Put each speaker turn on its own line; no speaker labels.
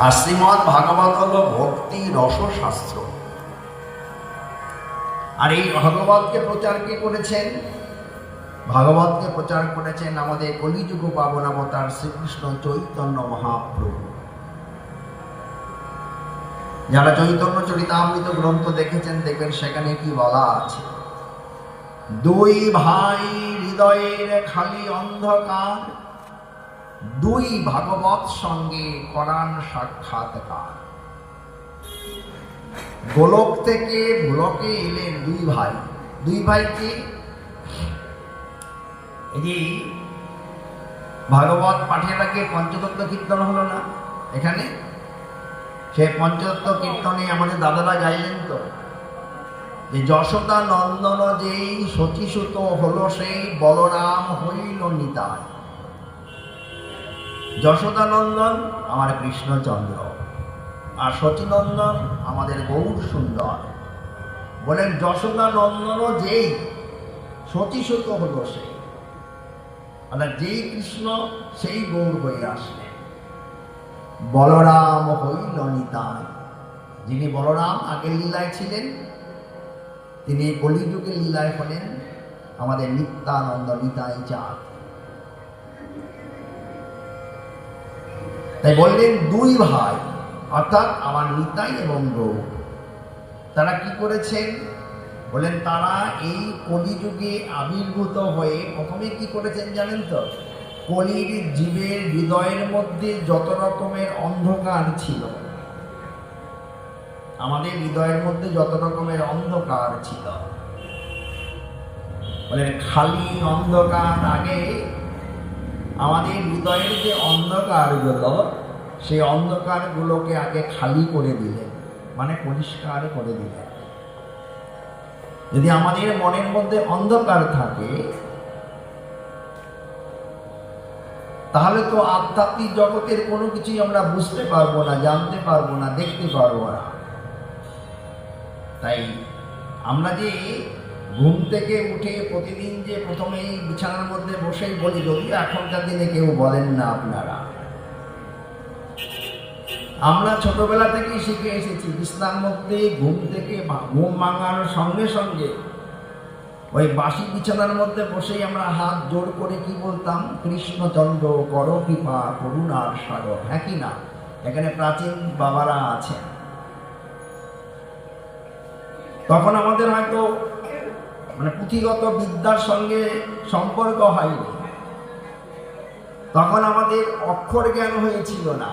আর শ্রীমদ্ ভাগবত হলো ভক্তি রসশাস্ত্র। আর এই ভাগবতকে প্রচার কে করেছেন? ভাগবতকে প্রচার করেছেন আমাদের কলিযুগ পাবনাবতার শ্রীকৃষ্ণ চৈতন্য মহাপ্রভু। যারা চৈতন্য চরিতামৃত গ্রন্থ দেখেছেন দেখবেন সেখানে কি বলা আছে, দুই ভাই হৃদয়ের খালি অন্ধকার, দুই ভাগবত সঙ্গে করান সাক্ষাৎকার। গোলক থেকে ভোলকে এলেন দুই ভাই। দুই ভাইকে এই ভাগবত পাঠের আগে পঞ্চতত্ত্ব কীর্তন হলো না এখানে? সেই পঞ্চতত্ত্ব কীর্তনে আমাদের দাদারা গাইলেন তো যে যশোদা নন্দন যেই শচীসুত হলো সেই বলরাম হইল নিতাই। যশোদা নন্দন আমার কৃষ্ণচন্দ্র, আর শচীনন্দন আমাদের গৌর সুন্দর। বলেন যশোদা নন্দন যেই শচীসুত হলো সেই, অর্থাৎ যেই কৃষ্ণ সেই গৌর হয়ে আসলেন। বলরাম হইল নিতাই, যিনি বলরাম আগের লীলায় ছিলেন তিনি কলিযুগের লীলায় হলেন আমাদের নিত্যানন্দ নিতাই চাঁদ। তাই বললেন দুই ভাই, অর্থাৎ আমার নিতাই এবং গৌর। তারা কি করেছেন বলেন, তারা এই কলিযুগে আবির্ভূত হয়ে প্রথমে কি করেছেন জানেন তো? কলির জীবের হৃদয়ের মধ্যে যত রকমের অন্ধকার ছিল, আমাদের হৃদয়ের মধ্যে যত রকমের অন্ধকার ছিল, বলেন খালি অন্ধকার, আগে আমাদের হৃদয়ের যে অন্ধকারগুলো সেই অন্ধকারগুলোকে আগে খালি করে দিলেন, মানে পরিষ্কার করে দিলেন। যদি আমাদের মনের মধ্যে অন্ধকার থাকে তাহলে তো আধ্যাত্মিক জগতের কোনো কিছুই আমরা বুঝতে পারবো না, জানতে পারবো না, দেখতে পারবো না। তাই আমরা যে ঘুম থেকে উঠে প্রতিদিন যে প্রথমেই বিছানার মধ্যে বসেই বলি, যদিও এখনকার দিনে কেউ বলেন না আপনারা, আমরা ছোটবেলা থেকেই শিখে এসেছি বিছানার মধ্যে ঘুম ভাঙার সঙ্গে সঙ্গে ওই বাসি বিছানার মধ্যে বসেই আমরা হাত জোড় করে কি বলতাম, কৃষ্ণচন্দ্র কর কৃপা করুণার সাগর। হ্যাঁ কি না? এখানে প্রাচীন বাবারা আছেন। তখন আমাদের হয়তো পুঁথিগত বিদ্যার সঙ্গে সম্পর্ক হয়নি, তখন আমাদের অক্ষর জ্ঞান হয়েছিল না।